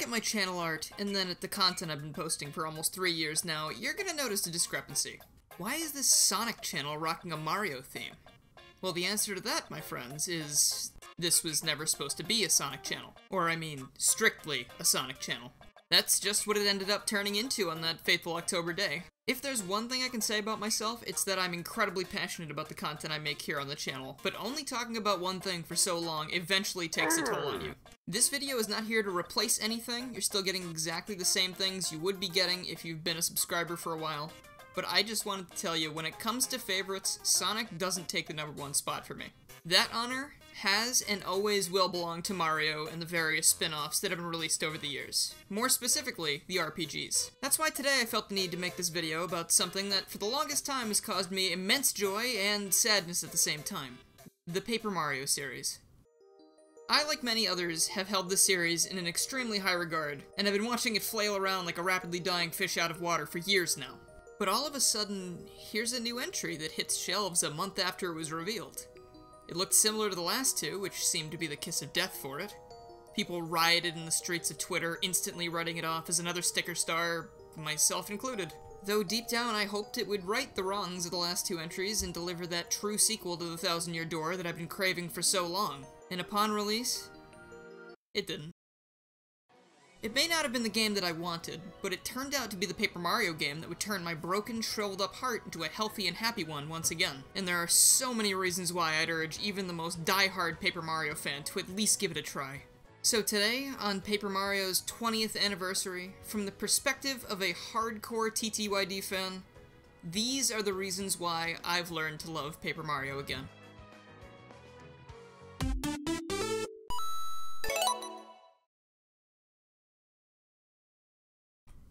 at my channel art, and then at the content I've been posting for almost 3 years now, you're gonna notice a discrepancy. Why is this Sonic channel rocking a Mario theme? Well, the answer to that, my friends, is this was never supposed to be a Sonic channel. Or, I mean, strictly a Sonic channel. That's just what it ended up turning into on that fateful October day. If there's one thing I can say about myself, it's that I'm incredibly passionate about the content I make here on the channel, but only talking about one thing for so long eventually takes a toll on you. This video is not here to replace anything. You're still getting exactly the same things you would be getting if you've been a subscriber for a while. But I just wanted to tell you, when it comes to favorites, Sonic doesn't take the #1 spot for me. That honor has and always will belong to Mario and the various spin-offs that have been released over the years. More specifically, the RPGs. That's why today I felt the need to make this video about something that for the longest time has caused me immense joy and sadness at the same time. The Paper Mario series. I, like many others, have held this series in an extremely high regard, and have been watching it flail around like a rapidly dying fish out of water for years now. But all of a sudden, here's a new entry that hits shelves a month after it was revealed. It looked similar to the last two, which seemed to be the kiss of death for it. People rioted in the streets of Twitter, instantly writing it off as another sticker star, myself included. Though deep down I hoped it would right the wrongs of the last two entries and deliver that true sequel to the Thousand-Year Door that I've been craving for so long. And upon release, it didn't. It may not have been the game that I wanted, but it turned out to be the Paper Mario game that would turn my broken, shriveled up heart into a healthy and happy one once again. And there are so many reasons why I'd urge even the most die-hard Paper Mario fan to at least give it a try. So today, on Paper Mario's 20th anniversary, from the perspective of a hardcore TTYD fan, these are the reasons why I've learned to love Paper Mario again.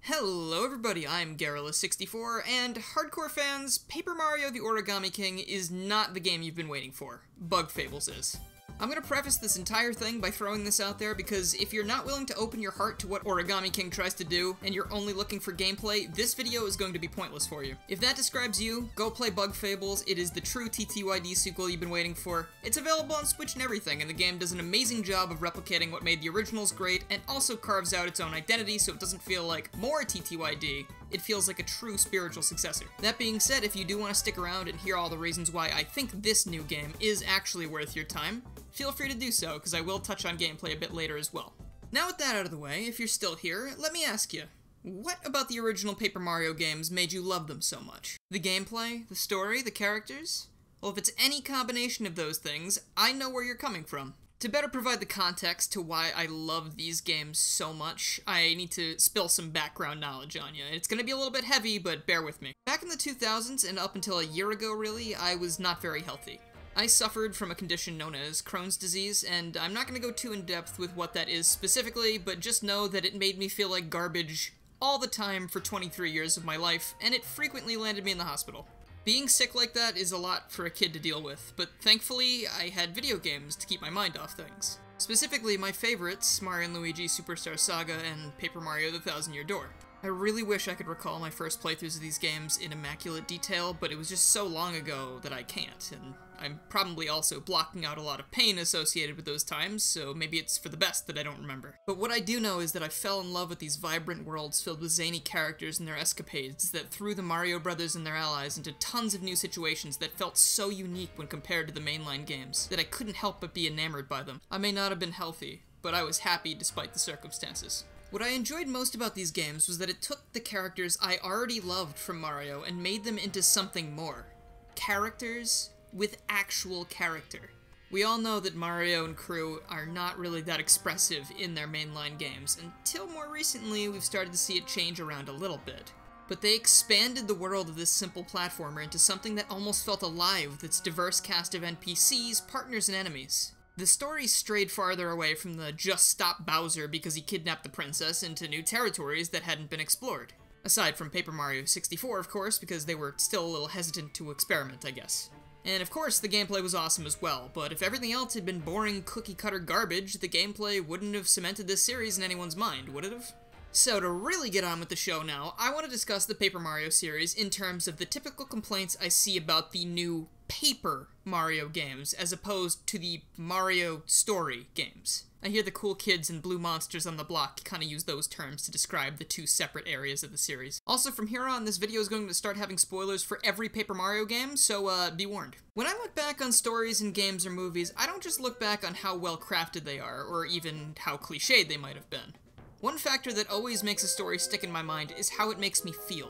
Hello everybody, I'm Garrulous64, and hardcore fans, Paper Mario the Origami King is not the game you've been waiting for. Bug Fables is. I'm gonna preface this entire thing by throwing this out there because if you're not willing to open your heart to what Origami King tries to do, and you're only looking for gameplay, this video is going to be pointless for you. If that describes you, go play Bug Fables. It is the true TTYD sequel you've been waiting for. It's available on Switch and everything, and the game does an amazing job of replicating what made the originals great, and also carves out its own identity so it doesn't feel like more TTYD, it feels like a true spiritual successor. That being said, if you do want to stick around and hear all the reasons why I think this new game is actually worth your time, feel free to do so, because I will touch on gameplay a bit later as well. Now with that out of the way, if you're still here, let me ask you, what about the original Paper Mario games made you love them so much? The gameplay, the story, the characters? Well, if it's any combination of those things, I know where you're coming from. To better provide the context to why I love these games so much, I need to spill some background knowledge on you. It's gonna be a little bit heavy, but bear with me. Back in the 2000s, and up until a year ago really, I was not very healthy. I suffered from a condition known as Crohn's disease, and I'm not gonna go too in-depth with what that is specifically, but just know that it made me feel like garbage all the time for 23 years of my life, and it frequently landed me in the hospital. Being sick like that is a lot for a kid to deal with, but thankfully I had video games to keep my mind off things. Specifically, my favorites, Mario & Luigi Superstar Saga and Paper Mario the Thousand-Year Door. I really wish I could recall my first playthroughs of these games in immaculate detail, but it was just so long ago that I can't, and I'm probably also blocking out a lot of pain associated with those times, so maybe it's for the best that I don't remember. But what I do know is that I fell in love with these vibrant worlds filled with zany characters and their escapades that threw the Mario Brothers and their allies into tons of new situations that felt so unique when compared to the mainline games, that I couldn't help but be enamored by them. I may not have been healthy, but I was happy despite the circumstances. What I enjoyed most about these games was that it took the characters I already loved from Mario and made them into something more. Characters with actual character. We all know that Mario and crew are not really that expressive in their mainline games, until more recently we've started to see it change around a little bit. But they expanded the world of this simple platformer into something that almost felt alive with its diverse cast of NPCs, partners, and enemies. The story strayed farther away from the just stop Bowser because he kidnapped the princess into new territories that hadn't been explored. Aside from Paper Mario 64, of course, because they were still a little hesitant to experiment, I guess. And of course, the gameplay was awesome as well, but if everything else had been boring cookie-cutter garbage, the gameplay wouldn't have cemented this series in anyone's mind, would it have? So to really get on with the show now, I want to discuss the Paper Mario series in terms of the typical complaints I see about the new Paper Mario games, as opposed to the Mario story games. I hear the cool kids and blue monsters on the block kind of use those terms to describe the two separate areas of the series. Also, from here on, this video is going to start having spoilers for every Paper Mario game, so be warned. When I look back on stories in games or movies, I don't just look back on how well crafted they are, or even how cliched they might have been. One factor that always makes a story stick in my mind is how it makes me feel.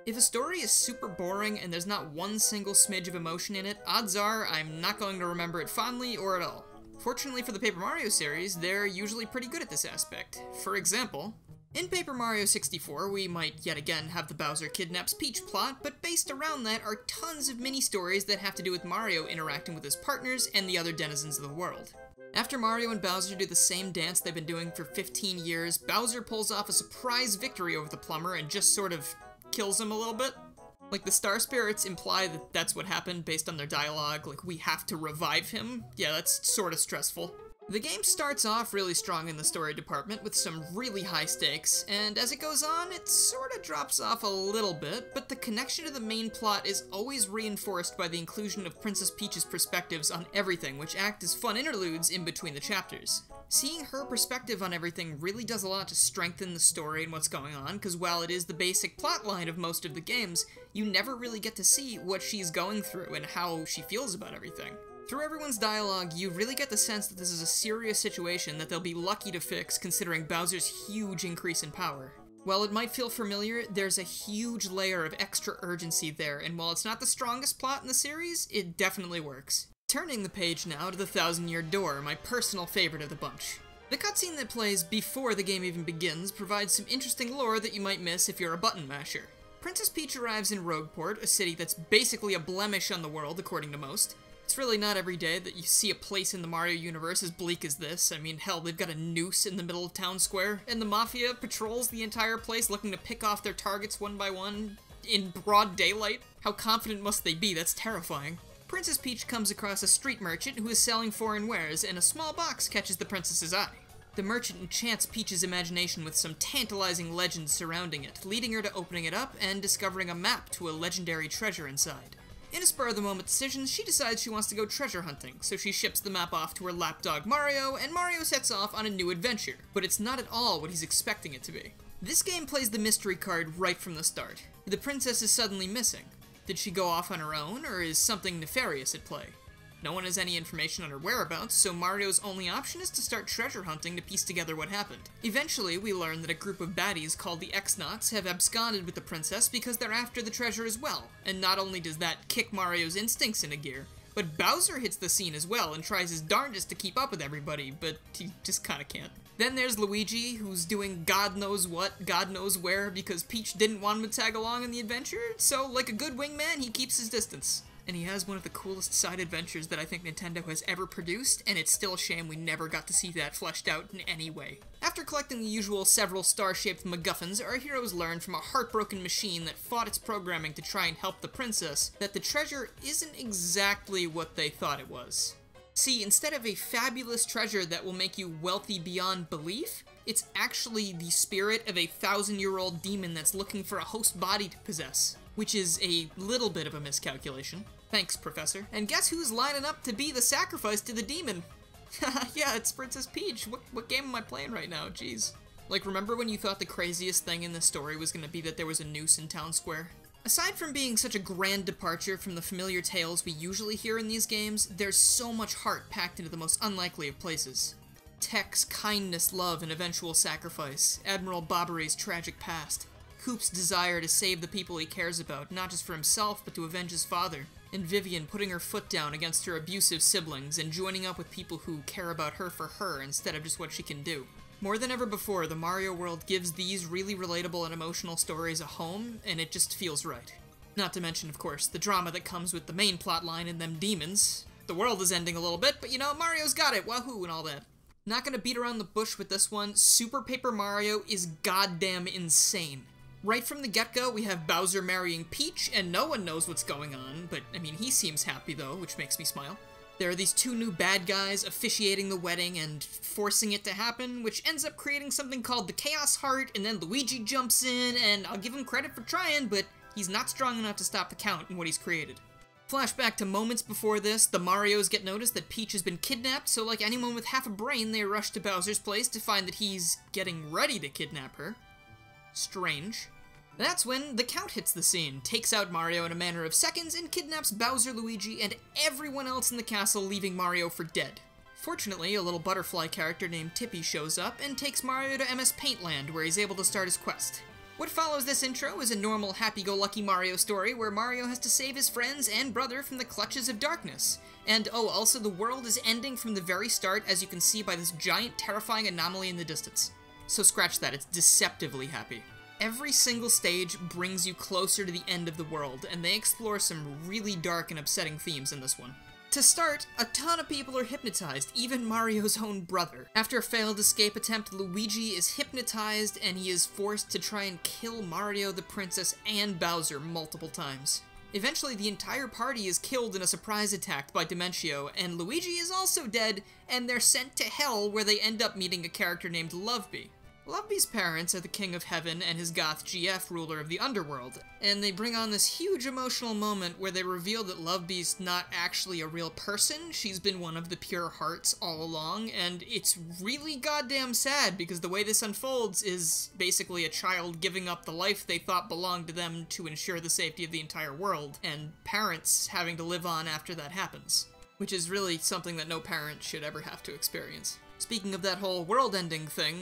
If a story is super boring and there's not one single smidge of emotion in it, odds are I'm not going to remember it fondly or at all. Fortunately for the Paper Mario series, they're usually pretty good at this aspect. For example, in Paper Mario 64, we might yet again have the Bowser kidnaps Peach plot, but based around that are tons of mini-stories that have to do with Mario interacting with his partners and the other denizens of the world. After Mario and Bowser do the same dance they've been doing for 15 years, Bowser pulls off a surprise victory over the plumber and just sort of kills him a little bit. Like, the Star Spirits imply that that's what happened based on their dialogue, like, we have to revive him. Yeah, that's sort of stressful. The game starts off really strong in the story department with some really high stakes, and as it goes on, it sort of drops off a little bit, but the connection to the main plot is always reinforced by the inclusion of Princess Peach's perspectives on everything, which act as fun interludes in between the chapters. Seeing her perspective on everything really does a lot to strengthen the story and what's going on, because while it is the basic plotline of most of the games, you never really get to see what she's going through and how she feels about everything. Through everyone's dialogue, you really get the sense that this is a serious situation that they'll be lucky to fix considering Bowser's huge increase in power. While it might feel familiar, there's a huge layer of extra urgency there, and while it's not the strongest plot in the series, it definitely works. Turning the page now to the Thousand-Year Door, my personal favorite of the bunch. The cutscene that plays before the game even begins provides some interesting lore that you might miss if you're a button masher. Princess Peach arrives in Rogueport, a city that's basically a blemish on the world according to most. It's really not every day that you see a place in the Mario universe as bleak as this. I mean, hell, they've got a noose in the middle of town square, and the Mafia patrols the entire place looking to pick off their targets one by one in broad daylight. How confident must they be? That's terrifying. Princess Peach comes across a street merchant who is selling foreign wares, and a small box catches the princess's eye. The merchant enchants Peach's imagination with some tantalizing legends surrounding it, leading her to opening it up and discovering a map to a legendary treasure inside. In a spur-of-the-moment decision, she decides she wants to go treasure hunting, so she ships the map off to her lapdog Mario, and Mario sets off on a new adventure. But it's not at all what he's expecting it to be. This game plays the mystery card right from the start. The princess is suddenly missing. Did she go off on her own, or is something nefarious at play? No one has any information on her whereabouts, so Mario's only option is to start treasure hunting to piece together what happened. Eventually, we learn that a group of baddies called the X-Nauts have absconded with the princess because they're after the treasure as well, and not only does that kick Mario's instincts into gear, but Bowser hits the scene as well and tries his darndest to keep up with everybody, but he just kinda can't. Then there's Luigi, who's doing God knows what, God knows where, because Peach didn't want him to tag along in the adventure, so like a good wingman, he keeps his distance. And he has one of the coolest side adventures that I think Nintendo has ever produced, and it's still a shame we never got to see that fleshed out in any way. After collecting the usual several star-shaped MacGuffins, our heroes learn from a heartbroken machine that fought its programming to try and help the princess that the treasure isn't exactly what they thought it was. See, instead of a fabulous treasure that will make you wealthy beyond belief, it's actually the spirit of a 1,000-year-old demon that's looking for a host body to possess, which is a little bit of a miscalculation. Thanks, Professor. And guess who's lining up to be the sacrifice to the demon? Yeah, it's Princess Peach. What game am I playing right now? Jeez. Like, remember when you thought the craziest thing in this story was gonna be that there was a noose in town square? Aside from being such a grand departure from the familiar tales we usually hear in these games, there's so much heart packed into the most unlikely of places. Tech's kindness, love, and eventual sacrifice, Admiral Bobbery's tragic past, Coop's desire to save the people he cares about, not just for himself, but to avenge his father, and Vivian putting her foot down against her abusive siblings and joining up with people who care about her for her instead of just what she can do. More than ever before, the Mario world gives these really relatable and emotional stories a home, and it just feels right. Not to mention, of course, the drama that comes with the main plotline and them demons. The world is ending a little bit, but you know, Mario's got it, wahoo and all that. Not gonna beat around the bush with this one, Super Paper Mario is goddamn insane. Right from the get-go, we have Bowser marrying Peach, and no one knows what's going on, but, I mean, he seems happy though, which makes me smile. There are these two new bad guys officiating the wedding and forcing it to happen, which ends up creating something called the Chaos Heart, and then Luigi jumps in, and I'll give him credit for trying, but he's not strong enough to stop the count in what he's created. Flashback to moments before this, the Marios get notice that Peach has been kidnapped, so like anyone with half a brain, they rush to Bowser's place to find that he's getting ready to kidnap her. Strange. That's when the Count hits the scene, takes out Mario in a matter of seconds, and kidnaps Bowser, Luigi, and everyone else in the castle, leaving Mario for dead. Fortunately, a little butterfly character named Tippy shows up and takes Mario to MS Paintland, where he's able to start his quest. What follows this intro is a normal happy-go-lucky Mario story where Mario has to save his friends and brother from the clutches of darkness. And oh, also the world is ending from the very start, as you can see by this giant terrifying anomaly in the distance. So scratch that, it's deceptively happy. Every single stage brings you closer to the end of the world, and they explore some really dark and upsetting themes in this one. To start, a ton of people are hypnotized, even Mario's own brother. After a failed escape attempt, Luigi is hypnotized and he is forced to try and kill Mario, the princess, and Bowser multiple times. Eventually, the entire party is killed in a surprise attack by Dimentio, and Luigi is also dead, and they're sent to Hell, where they end up meeting a character named Loveby. Loveby's parents are the King of Heaven and his goth GF, ruler of the underworld, and they bring on this huge emotional moment where they reveal that Loveby's not actually a real person. She's been one of the pure hearts all along, and it's really goddamn sad because the way this unfolds is basically a child giving up the life they thought belonged to them to ensure the safety of the entire world, and parents having to live on after that happens, which is really something that no parent should ever have to experience. Speaking of that whole world-ending thing,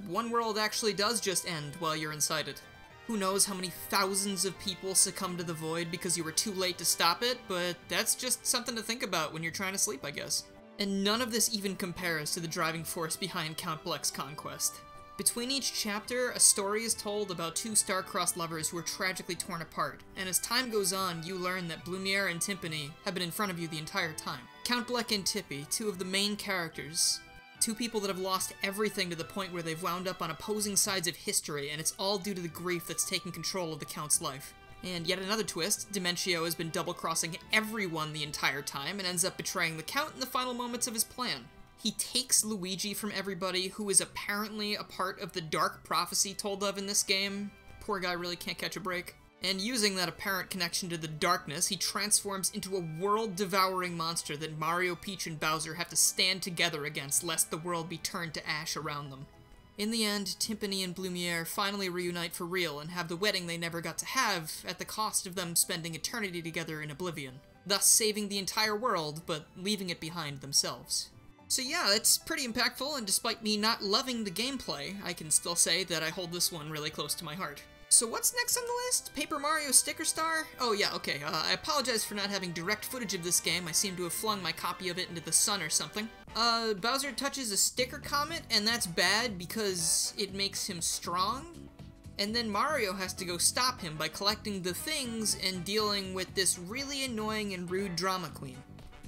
one world actually does just end while you're inside it. Who knows how many thousands of people succumb to the void because you were too late to stop it, but that's just something to think about when you're trying to sleep, I guess. And none of this even compares to the driving force behind Count Bleck's conquest. Between each chapter, a story is told about two star-crossed lovers who are tragically torn apart, and as time goes on, you learn that Blumiere and Timpani have been in front of you the entire time. Count Bleck and Tippy, two of the main characters, two people that have lost everything to the point where they've wound up on opposing sides of history, and it's all due to the grief that's taken control of the Count's life. And yet another twist, Dimentio has been double-crossing everyone the entire time and ends up betraying the Count in the final moments of his plan. He takes Luigi from everybody, who is apparently a part of the dark prophecy told of in this game. Poor guy really can't catch a break. And using that apparent connection to the darkness, he transforms into a world-devouring monster that Mario, Peach, and Bowser have to stand together against, lest the world be turned to ash around them. In the end, Timpani and Blumiere finally reunite for real and have the wedding they never got to have, at the cost of them spending eternity together in oblivion, thus saving the entire world, but leaving it behind themselves. So yeah, it's pretty impactful, and despite me not loving the gameplay, I can still say that I hold this one really close to my heart. So what's next on the list? Paper Mario Sticker Star? Oh yeah, okay, I apologize for not having direct footage of this game. I seem to have flung my copy of it into the sun or something. Bowser touches a sticker comet, and that's bad because it makes him strong. And then Mario has to go stop him by collecting the things and dealing with this really annoying and rude drama queen.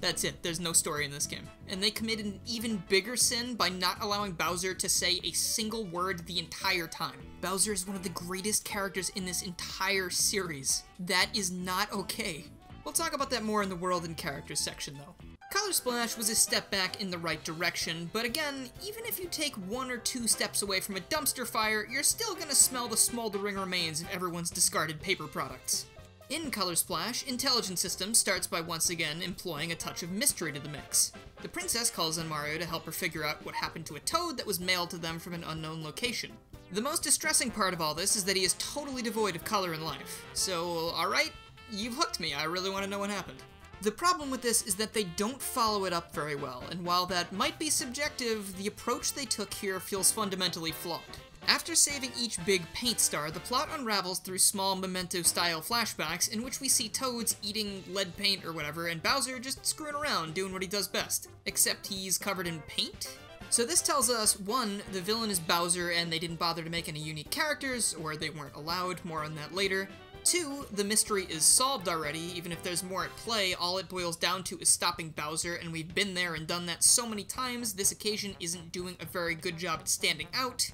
That's it, there's no story in this game. And they committed an even bigger sin by not allowing Bowser to say a single word the entire time. Bowser is one of the greatest characters in this entire series. That is not okay. We'll talk about that more in the world and characters section though. Color Splash was a step back in the right direction, but again, even if you take 1 or 2 steps away from a dumpster fire, you're still gonna smell the smoldering remains of everyone's discarded paper products. In Color Splash, Intelligent Systems starts by once again employing a touch of mystery to the mix. The princess calls on Mario to help her figure out what happened to a toad that was mailed to them from an unknown location. The most distressing part of all this is that he is totally devoid of color in life. So, alright, you've hooked me, I really want to know what happened. The problem with this is that they don't follow it up very well, and while that might be subjective, the approach they took here feels fundamentally flawed. After saving each big paint star, the plot unravels through small Memento-style flashbacks in which we see Toads eating lead paint or whatever, and Bowser just screwing around, doing what he does best. Except he's covered in paint? So this tells us, 1, the villain is Bowser and they didn't bother to make any unique characters, or they weren't allowed, more on that later. 2, the mystery is solved already, even if there's more at play, all it boils down to is stopping Bowser, and we've been there and done that so many times, this occasion isn't doing a very good job at standing out.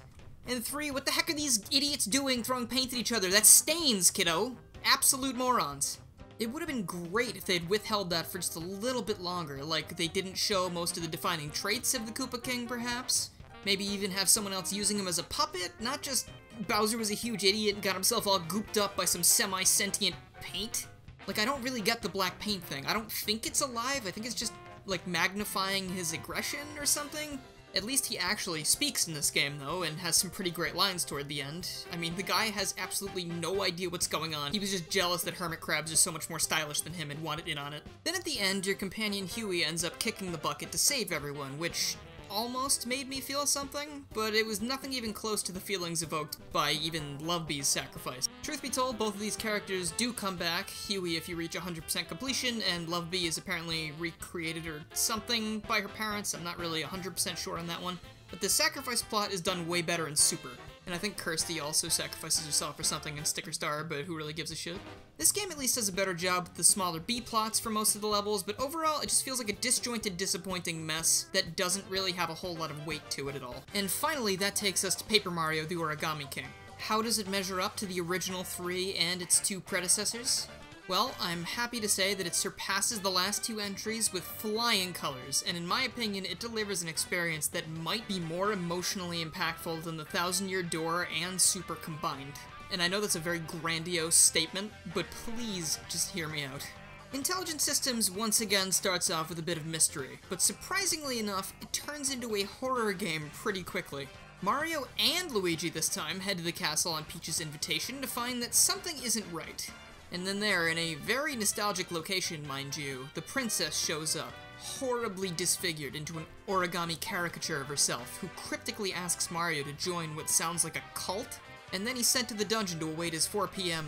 And 3, what the heck are these idiots doing throwing paint at each other? That's stains, kiddo! Absolute morons. It would have been great if they'd withheld that for just a little bit longer, like they didn't show most of the defining traits of the Koopa King, perhaps? Maybe even have someone else using him as a puppet, not just Bowser was a huge idiot and got himself all gooped up by some semi-sentient paint? Like, I don't really get the black paint thing. I don't think it's alive. I think it's just, like, magnifying his aggression or something. At least he actually speaks in this game, though, and has some pretty great lines toward the end. I mean, the guy has absolutely no idea what's going on. He was just jealous that hermit crabs are so much more stylish than him and wanted in on it. Then at the end, your companion Huey ends up kicking the bucket to save everyone, which almost made me feel something, but it was nothing even close to the feelings evoked by even Lovebee's sacrifice. Truth be told, both of these characters do come back, Huey if you reach 100% completion, and Lovebee is apparently recreated or something by her parents. I'm not really 100% sure on that one. But the sacrifice plot is done way better in Super, and I think Kirsty also sacrifices herself or something in Sticker Star, but who really gives a shit? This game at least does a better job with the smaller B plots for most of the levels, but overall it just feels like a disjointed, disappointing mess that doesn't really have a whole lot of weight to it at all. And finally, that takes us to Paper Mario the Origami King. How does it measure up to the original 3 and its 2 predecessors? Well, I'm happy to say that it surpasses the last 2 entries with flying colors, and in my opinion, it delivers an experience that might be more emotionally impactful than the Thousand Year Door and Super combined. And I know that's a very grandiose statement, but please just hear me out. Intelligent Systems once again starts off with a bit of mystery, but surprisingly enough, it turns into a horror game pretty quickly. Mario and Luigi this time head to the castle on Peach's invitation to find that something isn't right. And then there, in a very nostalgic location, mind you, the princess shows up, horribly disfigured into an origami caricature of herself, who cryptically asks Mario to join what sounds like a cult, and then he's sent to the dungeon to await his 4 p.m.,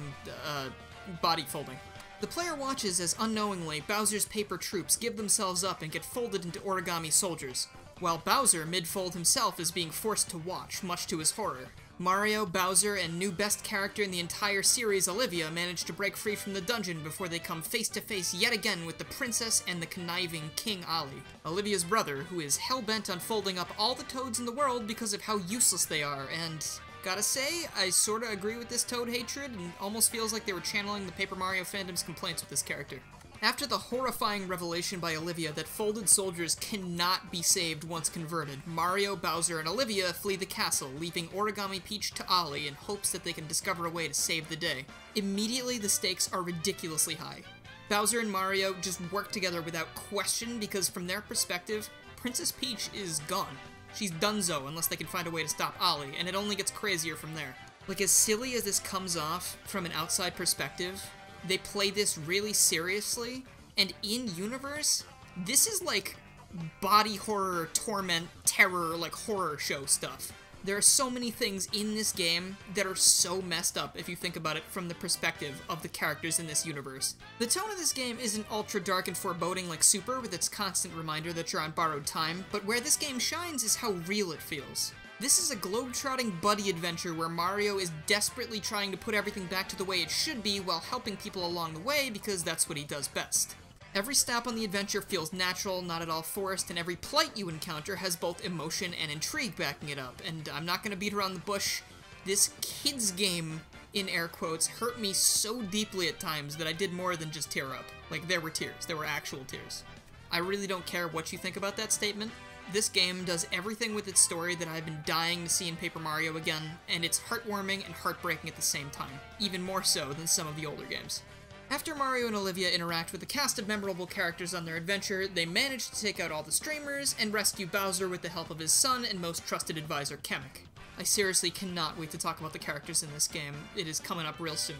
body folding. The player watches as, unknowingly, Bowser's paper troops give themselves up and get folded into origami soldiers, while Bowser, mid-fold himself, is being forced to watch, much to his horror. Mario, Bowser, and new best character in the entire series, Olivia, manage to break free from the dungeon before they come face-to-face yet again with the princess and the conniving King Ali, Olivia's brother, who is hell-bent on folding up all the Toads in the world because of how useless they are, and gotta say, I sorta agree with this Toad hatred, and almost feels like they were channeling the Paper Mario fandom's complaints with this character. After the horrifying revelation by Olivia that folded soldiers cannot be saved once converted, Mario, Bowser, and Olivia flee the castle, leaving Origami Peach to Ollie in hopes that they can discover a way to save the day. Immediately, the stakes are ridiculously high. Bowser and Mario just work together without question because from their perspective, Princess Peach is gone. She's donezo unless they can find a way to stop Ollie, and it only gets crazier from there. Like, as silly as this comes off from an outside perspective, they play this really seriously, and in-universe, this is like body horror, torment, terror, like horror show stuff. There are so many things in this game that are so messed up if you think about it from the perspective of the characters in this universe. The tone of this game isn't ultra dark and foreboding like Super with its constant reminder that you're on borrowed time, but where this game shines is how real it feels. This is a globe-trotting buddy adventure where Mario is desperately trying to put everything back to the way it should be while helping people along the way because that's what he does best. Every stop on the adventure feels natural, not at all forced, and every plight you encounter has both emotion and intrigue backing it up. And I'm not gonna beat around the bush, this kids game, in air quotes, hurt me so deeply at times that I did more than just tear up. Like, there were tears. There were actual tears. I really don't care what you think about that statement. This game does everything with its story that I've been dying to see in Paper Mario again, and it's heartwarming and heartbreaking at the same time, even more so than some of the older games. After Mario and Olivia interact with a cast of memorable characters on their adventure, they manage to take out all the streamers and rescue Bowser with the help of his son and most trusted advisor, Kamek. I seriously cannot wait to talk about the characters in this game. It is coming up real soon.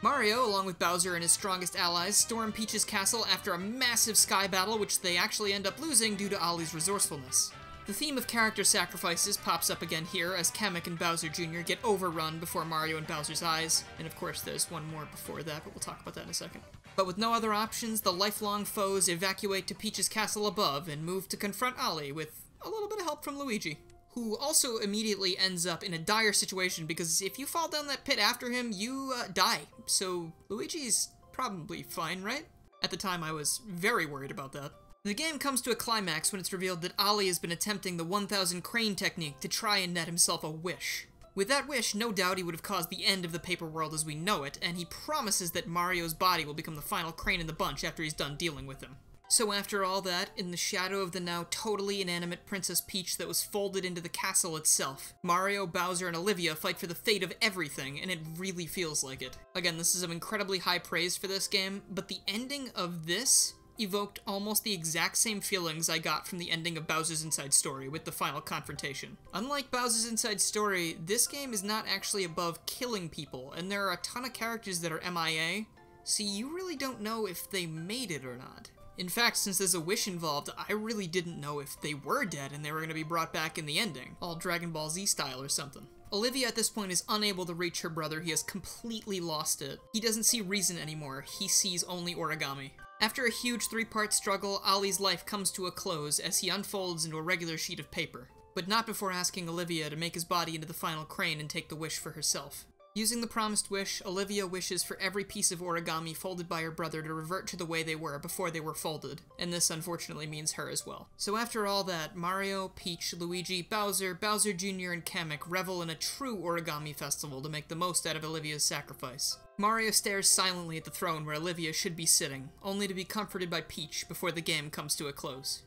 Mario, along with Bowser and his strongest allies, storm Peach's castle after a massive sky battle which they actually end up losing due to Ollie's resourcefulness. The theme of character sacrifices pops up again here as Kamek and Bowser Jr. get overrun before Mario and Bowser's eyes, and of course there's one more before that, but we'll talk about that in a second. But with no other options, the lifelong foes evacuate to Peach's castle above and move to confront Ollie with a little bit of help from Luigi, who also immediately ends up in a dire situation because if you fall down that pit after him, you die. So Luigi's probably fine, right? At the time, I was very worried about that. The game comes to a climax when it's revealed that Ollie has been attempting the 1000 crane technique to try and net himself a wish. With that wish, no doubt he would have caused the end of the paper world as we know it, and he promises that Mario's body will become the final crane in the bunch after he's done dealing with him. So after all that, in the shadow of the now totally inanimate Princess Peach that was folded into the castle itself, Mario, Bowser, and Olivia fight for the fate of everything, and it really feels like it. Again, this is some incredibly high praise for this game, but the ending of this evoked almost the exact same feelings I got from the ending of Bowser's Inside Story with the final confrontation. Unlike Bowser's Inside Story, this game is not actually above killing people, and there are a ton of characters that are MIA, so you really don't know if they made it or not. In fact, since there's a wish involved, I really didn't know if they were dead and they were going to be brought back in the ending, all Dragon Ball Z style or something. Olivia at this point is unable to reach her brother. He has completely lost it. He doesn't see reason anymore. He sees only origami. After a huge 3-part struggle, Ollie's life comes to a close as he unfolds into a regular sheet of paper, but not before asking Olivia to make his body into the final crane and take the wish for herself. Using the promised wish, Olivia wishes for every piece of origami folded by her brother to revert to the way they were before they were folded, and this unfortunately means her as well. So after all that, Mario, Peach, Luigi, Bowser, Bowser Jr., and Kamek revel in a true origami festival to make the most out of Olivia's sacrifice. Mario stares silently at the throne where Olivia should be sitting, only to be comforted by Peach before the game comes to a close.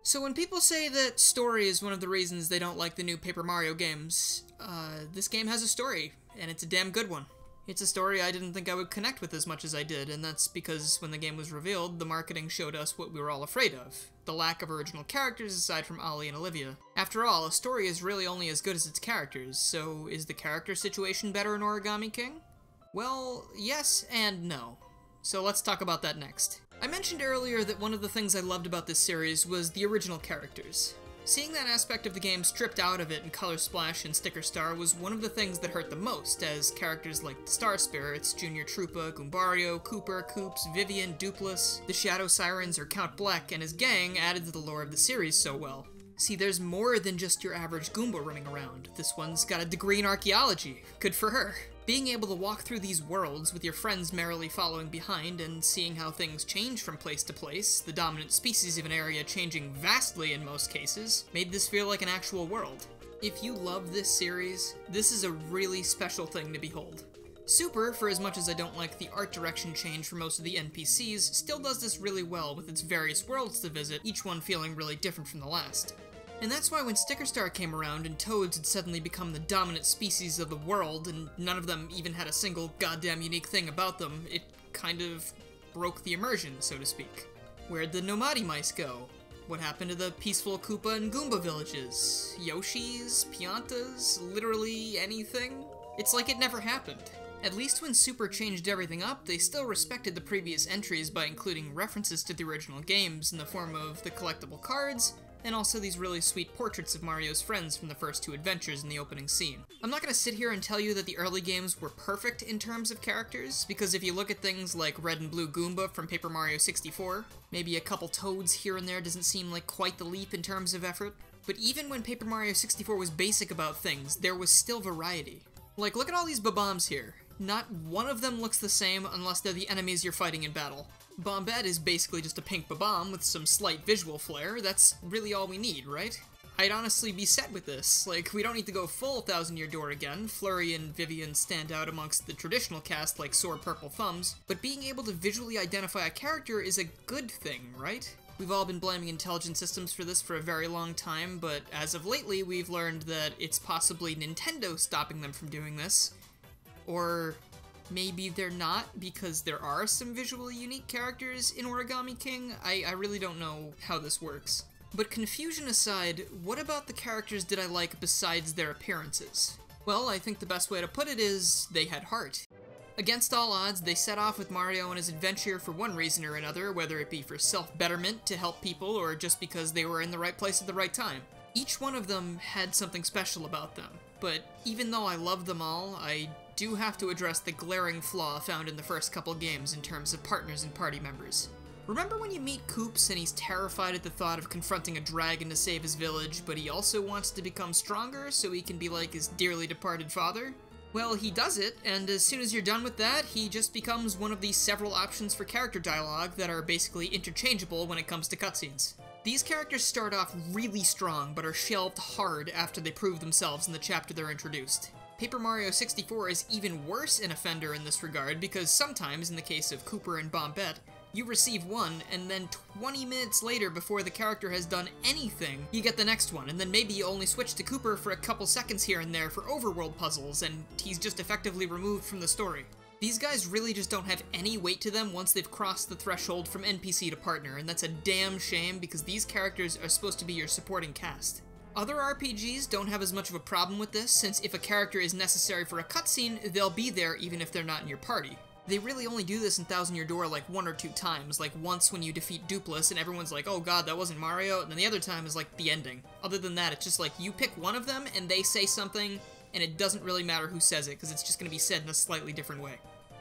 So when people say that story is one of the reasons they don't like the new Paper Mario games, this game has a story, and it's a damn good one. It's a story I didn't think I would connect with as much as I did, and that's because when the game was revealed, the marketing showed us what we were all afraid of, the lack of original characters aside from Ollie and Olivia. After all, a story is really only as good as its characters, so is the character situation better in Origami King? Well, yes and no. So let's talk about that next. I mentioned earlier that one of the things I loved about this series was the original characters. Seeing that aspect of the game stripped out of it in Color Splash and Sticker Star was one of the things that hurt the most, as characters like the Star Spirits, Junior Troopa, Goombario, Cooper, Koops, Vivian, Dupless, the Shadow Sirens, or Count Bleck and his gang added to the lore of the series so well. See, there's more than just your average Goomba running around. This one's got a degree in archaeology. Good for her. Being able to walk through these worlds with your friends merrily following behind and seeing how things change from place to place, the dominant species of an area changing vastly in most cases, made this feel like an actual world. If you love this series, this is a really special thing to behold. Super, for as much as I don't like the art direction change for most of the NPCs, still does this really well with its various worlds to visit, each one feeling really different from the last. And that's why when Sticker Star came around and Toads had suddenly become the dominant species of the world, and none of them even had a single goddamn unique thing about them, it kind of broke the immersion, so to speak. Where'd the Nomadi mice go? What happened to the peaceful Koopa and Goomba villages? Yoshis? Piantas? Literally anything? It's like it never happened. At least when Super changed everything up, they still respected the previous entries by including references to the original games in the form of the collectible cards, and also these really sweet portraits of Mario's friends from the first 2 adventures in the opening scene. I'm not gonna sit here and tell you that the early games were perfect in terms of characters, because if you look at things like Red and Blue Goomba from Paper Mario 64, maybe a couple Toads here and there doesn't seem like quite the leap in terms of effort. But even when Paper Mario 64 was basic about things, there was still variety. Like, look at all these Bob-ombs here. Not one of them looks the same unless they're the enemies you're fighting in battle. Bombette is basically just a pink Bob-omb with some slight visual flair. That's really all we need, right? I'd honestly be set with this. Like, we don't need to go full Thousand Year Door again. Flurry and Vivian stand out amongst the traditional cast like sore purple thumbs, but being able to visually identify a character is a good thing, right? We've all been blaming intelligent systems for this for a very long time, but as of lately we've learned that it's possibly Nintendo stopping them from doing this. Or maybe they're not, because there are some visually unique characters in Origami King. I really don't know how this works. But confusion aside, what about the characters did I like besides their appearances? Well, I think the best way to put it is, they had heart. Against all odds, they set off with Mario on his adventure for one reason or another, whether it be for self-betterment, to help people, or just because they were in the right place at the right time. Each one of them had something special about them, but even though I love them all, I do have to address the glaring flaw found in the first couple games in terms of partners and party members. Remember when you meet Koops and he's terrified at the thought of confronting a dragon to save his village, but he also wants to become stronger so he can be like his dearly departed father? Well, he does it, and as soon as you're done with that, he just becomes one of these several options for character dialogue that are basically interchangeable when it comes to cutscenes. These characters start off really strong, but are shelved hard after they prove themselves in the chapter they're introduced. Paper Mario 64 is even worse an offender in this regard because sometimes, in the case of Cooper and Bombette, You receive one, and then 20 minutes later, before the character has done anything, you get the next one, and then maybe you only switch to Cooper for a couple seconds here and there for overworld puzzles, and he's just effectively removed from the story. These guys really just don't have any weight to them once they've crossed the threshold from NPC to partner, and that's a damn shame because these characters are supposed to be your supporting cast. Other RPGs don't have as much of a problem with this, since if a character is necessary for a cutscene, they'll be there even if they're not in your party. They really only do this in Thousand Year Door like 1 or 2 times, like once when you defeat Dupless and everyone's like, oh god, that wasn't Mario, and then the other time is like the ending. Other than that, it's just like you pick one of them and they say something, and it doesn't really matter who says it, because it's just going to be said in a slightly different way.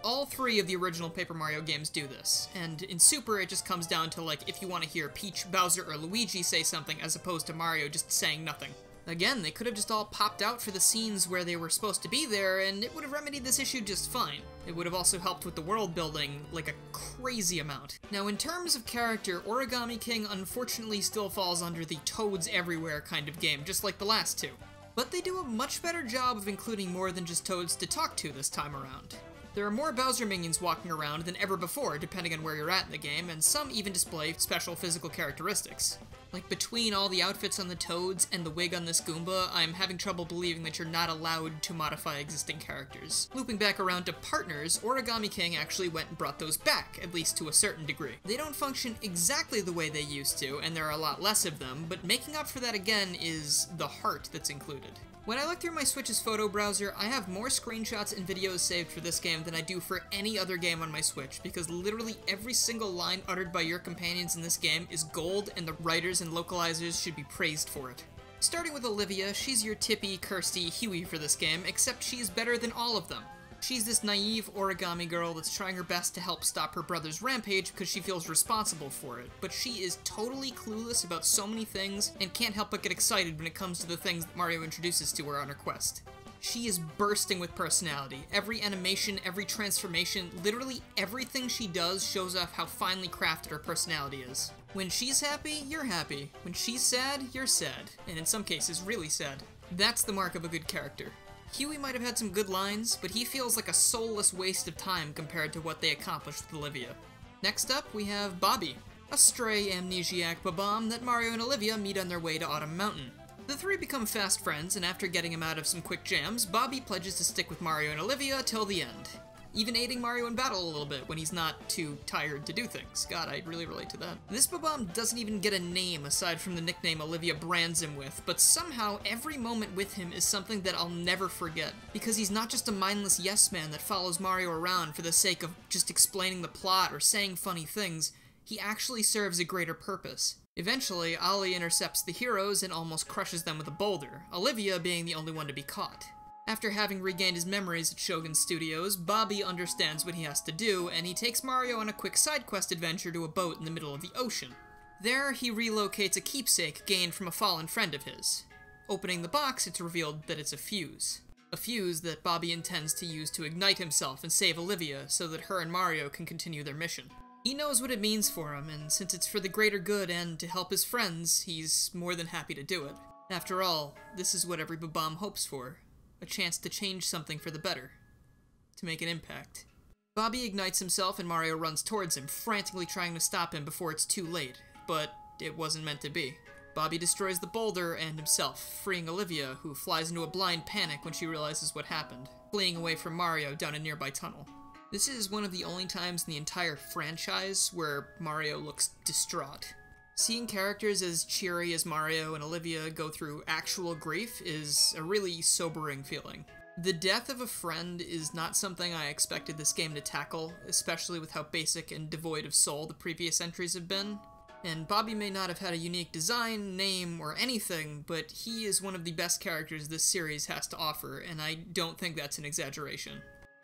All 3 of the original Paper Mario games do this, and in Super it just comes down to like if you want to hear Peach, Bowser, or Luigi say something as opposed to Mario just saying nothing. Again, they could have just all popped out for the scenes where they were supposed to be there, and it would have remedied this issue just fine. It would have also helped with the world building, like a crazy amount. Now, in terms of character, Origami King unfortunately still falls under the Toads Everywhere kind of game, just like the last 2. But they do a much better job of including more than just Toads to talk to this time around. There are more Bowser minions walking around than ever before, depending on where you're at in the game, and some even display special physical characteristics. Like, between all the outfits on the Toads and the wig on this Goomba, I'm having trouble believing that you're not allowed to modify existing characters. Looping back around to partners, Origami King actually went and brought those back, at least to a certain degree. They don't function exactly the way they used to, and there are a lot less of them, but making up for that again is the heart that's included. When I look through my Switch's photo browser, I have more screenshots and videos saved for this game than I do for any other game on my Switch, because literally every single line uttered by your companions in this game is gold, and the writers and localizers should be praised for it. Starting with Olivia, she's your Tippy, Kirsty, Huey for this game, except she's better than all of them. She's this naive origami girl that's trying her best to help stop her brother's rampage because she feels responsible for it, but she is totally clueless about so many things and can't help but get excited when it comes to the things that Mario introduces to her on her quest. She is bursting with personality. Every animation, every transformation, literally everything she does shows off how finely crafted her personality is. When she's happy, you're happy. When she's sad, you're sad. And in some cases, really sad. That's the mark of a good character. Huey might have had some good lines, but he feels like a soulless waste of time compared to what they accomplished with Olivia. Next up, we have Bobby, a stray amnesiac Bob-omb that Mario and Olivia meet on their way to Autumn Mountain. The 3 become fast friends, and after getting him out of some quick jams, Bobby pledges to stick with Mario and Olivia till the end. Even aiding Mario in battle a little bit when he's not too tired to do things. God, I really relate to that. This Bob-omb doesn't even get a name aside from the nickname Olivia brands him with, but somehow every moment with him is something that I'll never forget, because he's not just a mindless yes-man that follows Mario around for the sake of just explaining the plot or saying funny things. He actually serves a greater purpose. Eventually, Ollie intercepts the heroes and almost crushes them with a boulder, Olivia being the only one to be caught. After having regained his memories at Shogun Studios, Bobby understands what he has to do, and he takes Mario on a quick side quest adventure to a boat in the middle of the ocean. There, he relocates a keepsake gained from a fallen friend of his. Opening the box, it's revealed that it's a fuse. A fuse that Bobby intends to use to ignite himself and save Olivia so that her and Mario can continue their mission. He knows what it means for him, and since it's for the greater good and to help his friends, he's more than happy to do it. After all, this is what every Bob-omb hopes for. A chance to change something for the better. To make an impact. Bobby ignites himself and Mario runs towards him, frantically trying to stop him before it's too late. But it wasn't meant to be. Bobby destroys the boulder and himself, freeing Olivia, who flies into a blind panic when she realizes what happened, fleeing away from Mario down a nearby tunnel. This is one of the only times in the entire franchise where Mario looks distraught. Seeing characters as cheery as Mario and Olivia go through actual grief is a really sobering feeling. The death of a friend is not something I expected this game to tackle, especially with how basic and devoid of soul the previous entries have been. And Bobby may not have had a unique design, name, or anything, but he is one of the best characters this series has to offer, and I don't think that's an exaggeration.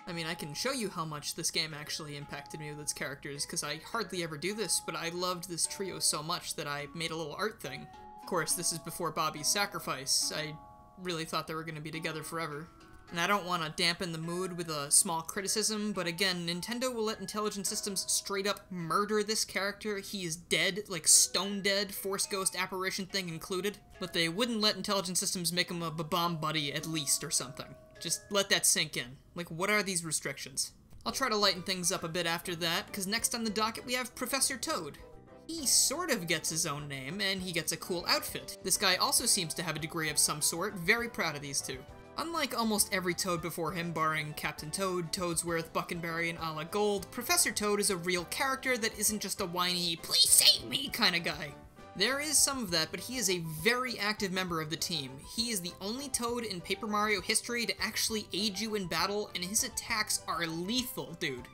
I mean, I can show you how much this game actually impacted me with its characters, because I hardly ever do this, but I loved this trio so much that I made a little art thing. Of course, this is before Bobby's sacrifice. I really thought they were going to be together forever. And I don't want to dampen the mood with a small criticism, but again, Nintendo will let Intelligent Systems straight up murder this character. He is dead, like stone dead, Force Ghost apparition thing included. But they wouldn't let Intelligent Systems make him a Bob-omb buddy at least or something. Just let that sink in. Like, what are these restrictions? I'll try to lighten things up a bit after that, because next on the docket we have Professor Toad. He sort of gets his own name, and he gets a cool outfit. This guy also seems to have a degree of some sort, very proud of these two. Unlike almost every Toad before him, barring Captain Toad, Toadsworth, Buckenberry, and a la Gold, Professor Toad is a real character that isn't just a whiny, please save me kind of guy. There is some of that, but he is a very active member of the team. He is the only Toad in Paper Mario history to actually aid you in battle, and his attacks are lethal, dude.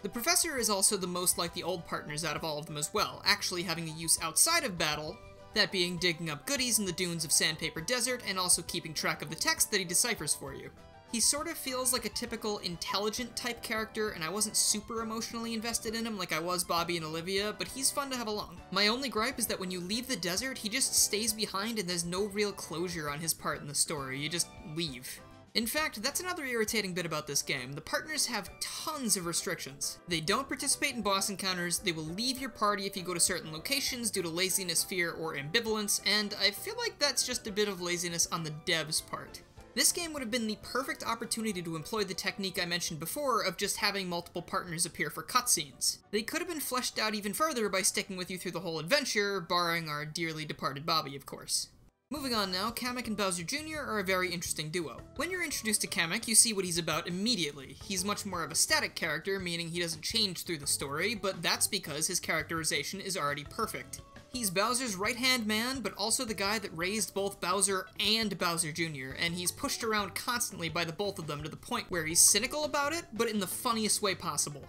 The Professor is also the most like the old partners out of all of them as well, actually having a use outside of battle, that being digging up goodies in the dunes of Sandpaper Desert and also keeping track of the text that he deciphers for you. He sort of feels like a typical intelligent type character, and I wasn't super emotionally invested in him like I was Bobby and Olivia, but he's fun to have along. My only gripe is that when you leave the desert, he just stays behind and there's no real closure on his part in the story, you just leave. In fact, that's another irritating bit about this game. The partners have tons of restrictions. They don't participate in boss encounters, they will leave your party if you go to certain locations due to laziness, fear, or ambivalence, and I feel like that's just a bit of laziness on the devs' part. This game would have been the perfect opportunity to employ the technique I mentioned before of just having multiple partners appear for cutscenes. They could have been fleshed out even further by sticking with you through the whole adventure, barring our dearly departed Bobby, of course. Moving on now, Kamek and Bowser Jr. are a very interesting duo. When you're introduced to Kamek, you see what he's about immediately. He's much more of a static character, meaning he doesn't change through the story, but that's because his characterization is already perfect. He's Bowser's right-hand man, but also the guy that raised both Bowser and Bowser Jr., and he's pushed around constantly by the both of them to the point where he's cynical about it, but in the funniest way possible.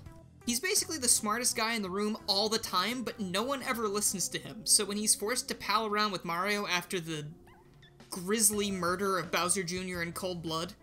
He's basically the smartest guy in the room all the time, but no one ever listens to him, so when he's forced to pal around with Mario after the grisly murder of Bowser Jr. in cold blood,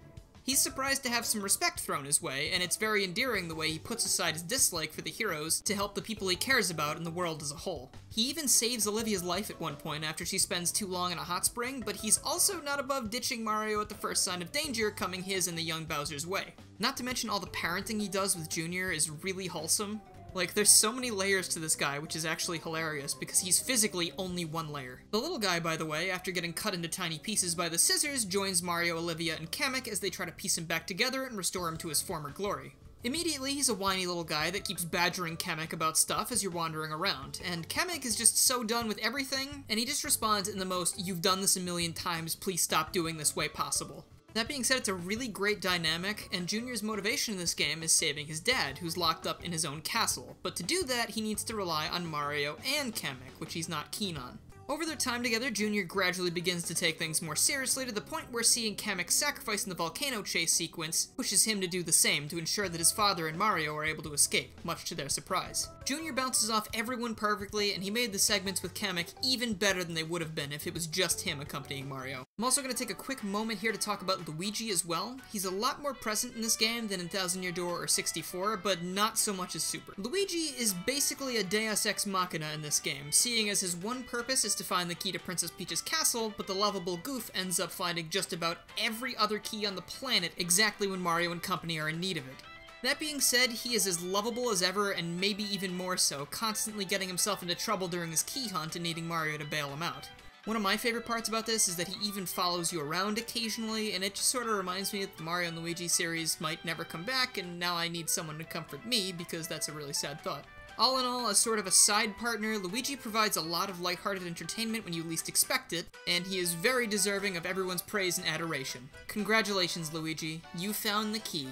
he's surprised to have some respect thrown his way, and it's very endearing the way he puts aside his dislike for the heroes to help the people he cares about in the world as a whole. He even saves Olivia's life at one point after she spends too long in a hot spring, but he's also not above ditching Mario at the first sign of danger coming his and the young Bowser's way. Not to mention all the parenting he does with Junior is really wholesome. Like, there's so many layers to this guy, which is actually hilarious, because he's physically only one layer. The little guy, by the way, after getting cut into tiny pieces by the scissors, joins Mario, Olivia, and Kamek as they try to piece him back together and restore him to his former glory. Immediately, he's a whiny little guy that keeps badgering Kamek about stuff as you're wandering around, and Kamek is just so done with everything, and he just responds in the most, "You've done this a million times, please stop doing this" way possible. That being said, it's a really great dynamic, and Junior's motivation in this game is saving his dad, who's locked up in his own castle, but to do that, he needs to rely on Mario and Kamek, which he's not keen on. Over their time together, Junior gradually begins to take things more seriously to the point where seeing Kamek's sacrifice in the volcano chase sequence pushes him to do the same to ensure that his father and Mario are able to escape, much to their surprise. Junior bounces off everyone perfectly, and he made the segments with Kamek even better than they would have been if it was just him accompanying Mario. I'm also going to take a quick moment here to talk about Luigi as well. He's a lot more present in this game than in Thousand Year Door or 64, but not so much as Super. Luigi is basically a Deus Ex Machina in this game, seeing as his one purpose is to find the key to Princess Peach's castle, but the lovable goof ends up finding just about every other key on the planet exactly when Mario and company are in need of it. That being said, he is as lovable as ever, and maybe even more so, constantly getting himself into trouble during his key hunt and needing Mario to bail him out. One of my favorite parts about this is that he even follows you around occasionally, and it just sort of reminds me that the Mario and Luigi series might never come back, and now I need someone to comfort me, because that's a really sad thought. All in all, as sort of a side partner, Luigi provides a lot of lighthearted entertainment when you least expect it, and he is very deserving of everyone's praise and adoration. Congratulations, Luigi. You found the key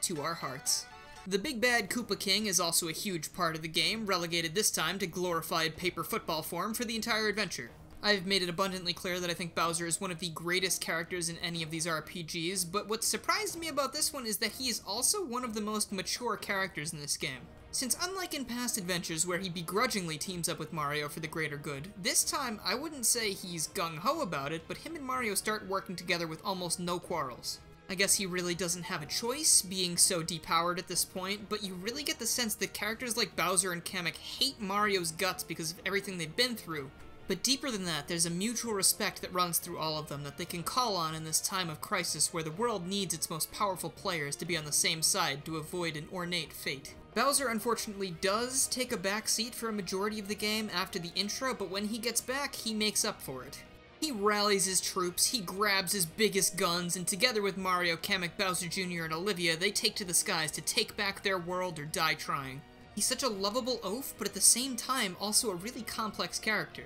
to our hearts. The big bad Koopa King is also a huge part of the game, relegated this time to glorified paper football form for the entire adventure. I've made it abundantly clear that I think Bowser is one of the greatest characters in any of these RPGs, but what surprised me about this one is that he is also one of the most mature characters in this game. Since unlike in past adventures where he begrudgingly teams up with Mario for the greater good, this time I wouldn't say he's gung-ho about it, but him and Mario start working together with almost no quarrels. I guess he really doesn't have a choice, being so depowered at this point, but you really get the sense that characters like Bowser and Kamek hate Mario's guts because of everything they've been through. But deeper than that, there's a mutual respect that runs through all of them that they can call on in this time of crisis where the world needs its most powerful players to be on the same side to avoid an ornate fate. Bowser unfortunately does take a back seat for a majority of the game after the intro, but when he gets back, he makes up for it. He rallies his troops, he grabs his biggest guns, and together with Mario, Kamek, Bowser Jr., and Olivia, they take to the skies to take back their world or die trying. He's such a lovable oaf, but at the same time also a really complex character.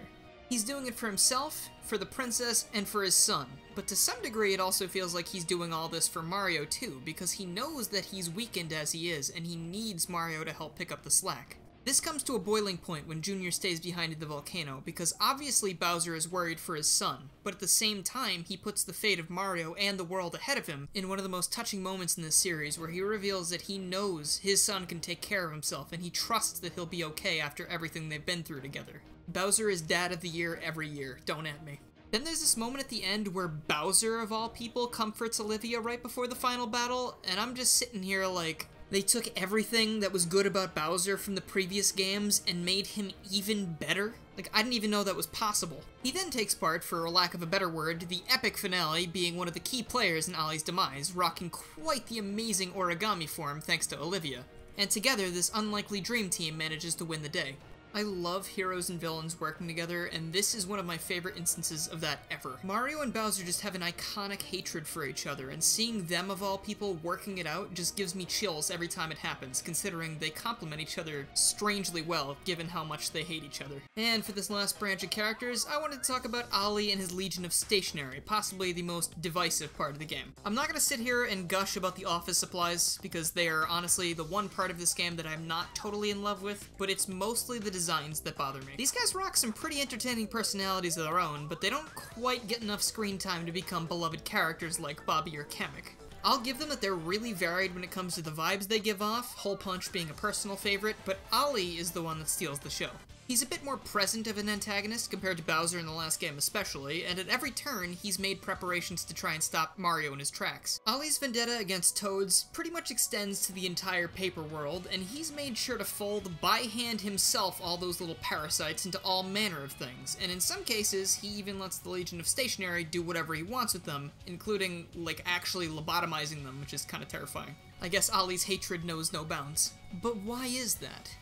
He's doing it for himself, for the princess, and for his son. But to some degree it also feels like he's doing all this for Mario too, because he knows that he's weakened as he is, and he needs Mario to help pick up the slack. This comes to a boiling point when Junior stays behind in the volcano, because obviously Bowser is worried for his son, but at the same time he puts the fate of Mario and the world ahead of him in one of the most touching moments in this series, where he reveals that he knows his son can take care of himself, and he trusts that he'll be okay after everything they've been through together. Bowser is Dad of the Year every year, don't at me. Then there's this moment at the end where Bowser, of all people, comforts Olivia right before the final battle, and I'm just sitting here like, they took everything that was good about Bowser from the previous games and made him even better? Like, I didn't even know that was possible. He then takes part, for lack of a better word, the epic finale, being one of the key players in Ollie's demise, rocking quite the amazing origami form thanks to Olivia. And together, this unlikely dream team manages to win the day. I love heroes and villains working together, and this is one of my favorite instances of that ever. Mario and Bowser just have an iconic hatred for each other, and seeing them, of all people, working it out just gives me chills every time it happens, considering they complement each other strangely well, given how much they hate each other. And for this last branch of characters, I wanted to talk about Ollie and his Legion of Stationery, possibly the most divisive part of the game. I'm not going to sit here and gush about the office supplies, because they are honestly the one part of this game that I'm not totally in love with, but it's mostly the designs that bother me. These guys rock some pretty entertaining personalities of their own, but they don't quite get enough screen time to become beloved characters like Bobby or Kamek. I'll give them that they're really varied when it comes to the vibes they give off, Hole Punch being a personal favorite, but Ollie is the one that steals the show. He's a bit more present of an antagonist compared to Bowser in the last game especially, and at every turn, he's made preparations to try and stop Mario in his tracks. Ollie's vendetta against Toads pretty much extends to the entire paper world, and he's made sure to fold by hand himself all those little parasites into all manner of things, and in some cases, he even lets the Legion of Stationery do whatever he wants with them, including, like, actually lobotomizing them, which is kind of terrifying. I guess Ollie's hatred knows no bounds. But why is that?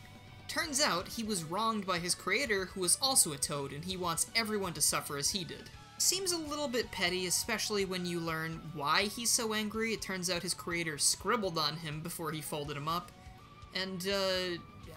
Turns out, he was wronged by his creator, who was also a Toad, and he wants everyone to suffer as he did. Seems a little bit petty, especially when you learn why he's so angry. It turns out his creator scribbled on him before he folded him up, and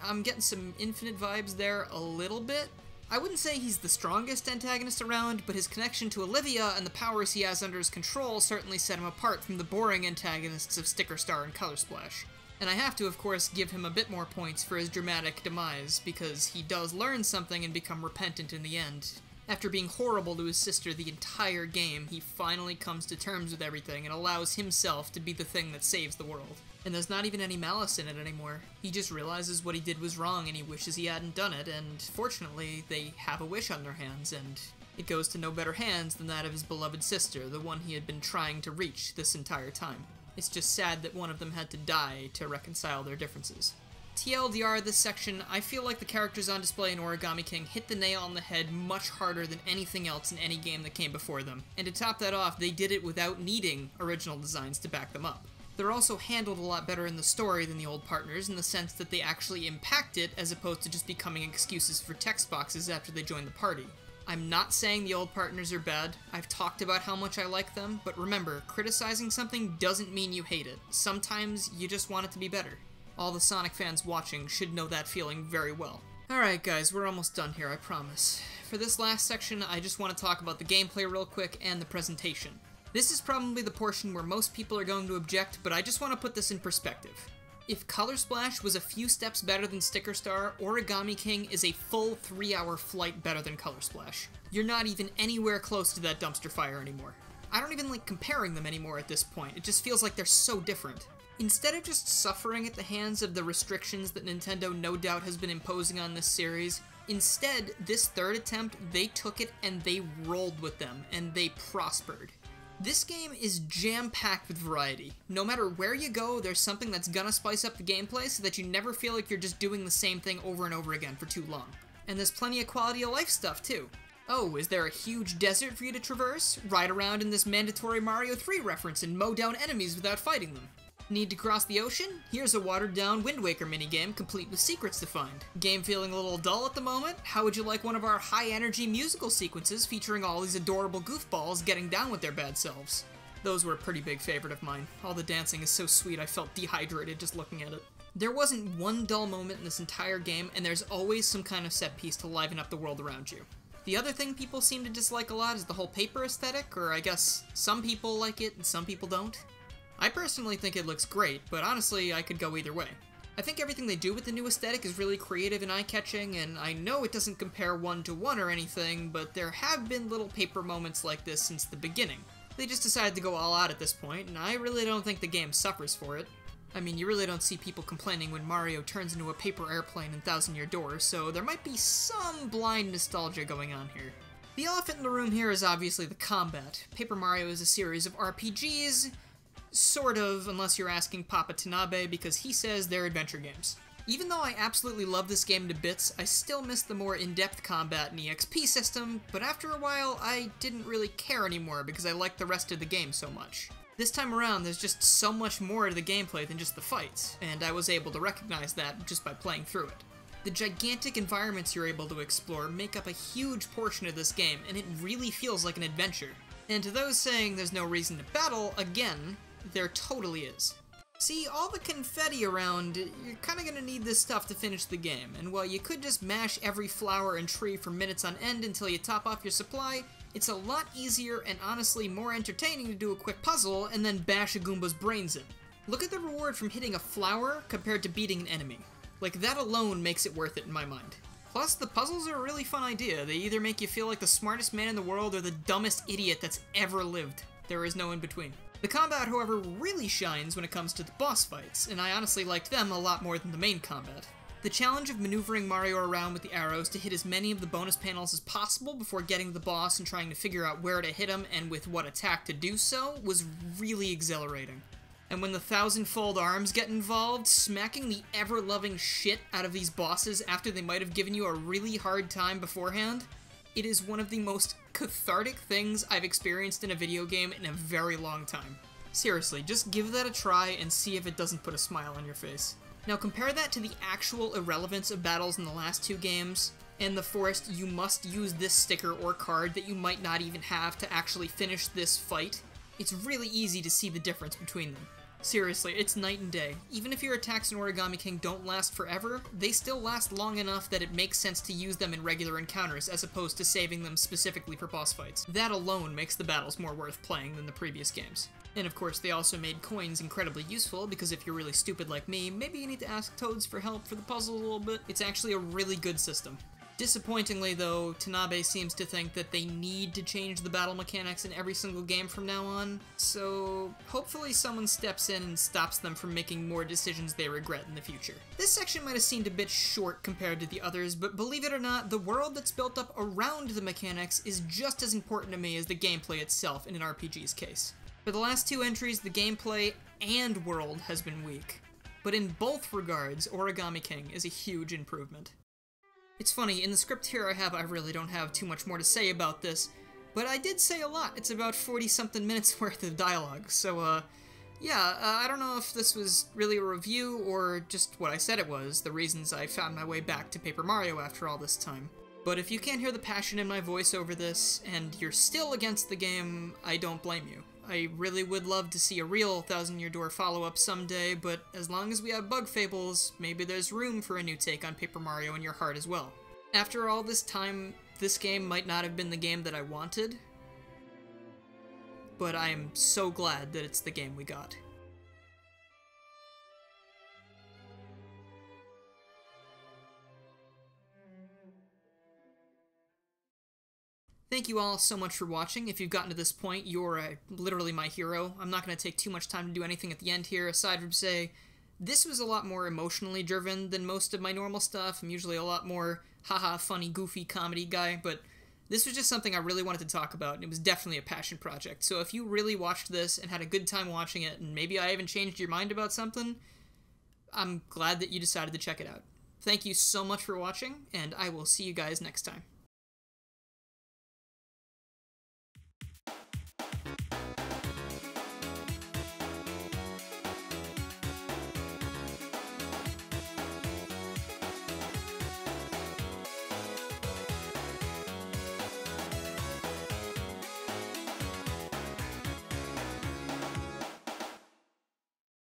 I'm getting some Infinite vibes there a little bit. I wouldn't say he's the strongest antagonist around, but his connection to Olivia and the powers he has under his control certainly set him apart from the boring antagonists of Sticker Star and Color Splash. And I have to, of course, give him a bit more points for his dramatic demise, because he does learn something and become repentant in the end. After being horrible to his sister the entire game, he finally comes to terms with everything and allows himself to be the thing that saves the world. And there's not even any malice in it anymore. He just realizes what he did was wrong and he wishes he hadn't done it, and fortunately, they have a wish on their hands, and it goes to no better hands than that of his beloved sister, the one he had been trying to reach this entire time. It's just sad that one of them had to die to reconcile their differences. TLDR, this section, I feel like the characters on display in Origami King hit the nail on the head much harder than anything else in any game that came before them. And to top that off, they did it without needing original designs to back them up. They're also handled a lot better in the story than the old partners, in the sense that they actually impact it as opposed to just becoming excuses for text boxes after they join the party. I'm not saying the old partners are bad. I've talked about how much I like them, but remember, criticizing something doesn't mean you hate it. Sometimes you just want it to be better. All the Sonic fans watching should know that feeling very well. Alright guys, we're almost done here, I promise. For this last section, I just want to talk about the gameplay real quick and the presentation. This is probably the portion where most people are going to object, but I just want to put this in perspective. If Color Splash was a few steps better than Sticker Star, Origami King is a full 3-hour flight better than Color Splash. You're not even anywhere close to that dumpster fire anymore. I don't even like comparing them anymore at this point, it just feels like they're so different. Instead of just suffering at the hands of the restrictions that Nintendo no doubt has been imposing on this series, instead, this third attempt, they took it and they rolled with them, and they prospered. This game is jam-packed with variety. No matter where you go, there's something that's gonna spice up the gameplay so that you never feel like you're just doing the same thing over and over again for too long. And there's plenty of quality of life stuff too. Oh, is there a huge desert for you to traverse? Ride around in this mandatory Mario 3 reference and mow down enemies without fighting them. Need to cross the ocean? Here's a watered-down Wind Waker minigame complete with secrets to find. Game feeling a little dull at the moment? How would you like one of our high-energy musical sequences featuring all these adorable goofballs getting down with their bad selves? Those were a pretty big favorite of mine. All the dancing is so sweet I felt dehydrated just looking at it. There wasn't one dull moment in this entire game, and there's always some kind of set piece to liven up the world around you. The other thing people seem to dislike a lot is the whole paper aesthetic, or I guess some people like it and some people don't. I personally think it looks great, but honestly, I could go either way. I think everything they do with the new aesthetic is really creative and eye-catching, and I know it doesn't compare one-to-one or anything, but there have been little paper moments like this since the beginning. They just decided to go all out at this point, and I really don't think the game suffers for it. I mean, you really don't see people complaining when Mario turns into a paper airplane in Thousand Year Door, so there might be some blind nostalgia going on here. The elephant in the room here is obviously the combat. Paper Mario is a series of RPGs, sort of, unless you're asking Papa Tanabe, because he says they're adventure games. Even though I absolutely love this game to bits, I still miss the more in-depth combat and EXP system, but after a while, I didn't really care anymore because I liked the rest of the game so much. This time around, there's just so much more to the gameplay than just the fights, and I was able to recognize that just by playing through it. The gigantic environments you're able to explore make up a huge portion of this game, and it really feels like an adventure. And to those saying there's no reason to battle, again, there totally is. See, all the confetti around, you're kinda gonna need this stuff to finish the game, and while you could just mash every flower and tree for minutes on end until you top off your supply, it's a lot easier and honestly more entertaining to do a quick puzzle and then bash a Goomba's brains in. Look at the reward from hitting a flower compared to beating an enemy. Like, that alone makes it worth it in my mind. Plus, the puzzles are a really fun idea. They either make you feel like the smartest man in the world or the dumbest idiot that's ever lived. There is no in between. The combat, however, really shines when it comes to the boss fights, and I honestly liked them a lot more than the main combat. The challenge of maneuvering Mario around with the arrows to hit as many of the bonus panels as possible before getting to the boss and trying to figure out where to hit him and with what attack to do so was really exhilarating. And when the thousand-fold arms get involved, smacking the ever-loving shit out of these bosses after they might have given you a really hard time beforehand, it is one of the most cathartic things I've experienced in a video game in a very long time. Seriously, just give that a try and see if it doesn't put a smile on your face. Now compare that to the actual irrelevance of battles in the last two games, and the forced you must use this sticker or card that you might not even have to actually finish this fight. It's really easy to see the difference between them. Seriously, it's night and day. Even if your attacks in Origami King don't last forever, they still last long enough that it makes sense to use them in regular encounters as opposed to saving them specifically for boss fights. That alone makes the battles more worth playing than the previous games. And of course, they also made coins incredibly useful, because if you're really stupid like me, maybe you need to ask Toads for help for the puzzles a little bit. It's actually a really good system. Disappointingly though, Tanabe seems to think that they need to change the battle mechanics in every single game from now on, so hopefully someone steps in and stops them from making more decisions they regret in the future. This section might have seemed a bit short compared to the others, but believe it or not, the world that's built up around the mechanics is just as important to me as the gameplay itself in an RPG's case. For the last two entries, the gameplay and world has been weak, but in both regards, Origami King is a huge improvement. It's funny, in the script here I really don't have too much more to say about this, but I did say a lot. It's about 40-something minutes worth of dialogue, so, I don't know if this was really a review or just what I said it was, the reasons I found my way back to Paper Mario after all this time. But if you can't hear the passion in my voice over this, and you're still against the game, I don't blame you. I really would love to see a real Thousand Year Door follow-up someday, but as long as we have Bug Fables, maybe there's room for a new take on Paper Mario in your heart as well. After all this time, this game might not have been the game that I wanted, but I am so glad that it's the game we got. Thank you all so much for watching. If you've gotten to this point, you're literally my hero. I'm not going to take too much time to do anything at the end here, aside from say, this was a lot more emotionally driven than most of my normal stuff. I'm usually a lot more haha, funny, goofy comedy guy, but this was just something I really wanted to talk about, and it was definitely a passion project. So if you really watched this and had a good time watching it, and maybe I even changed your mind about something, I'm glad that you decided to check it out. Thank you so much for watching, and I will see you guys next time.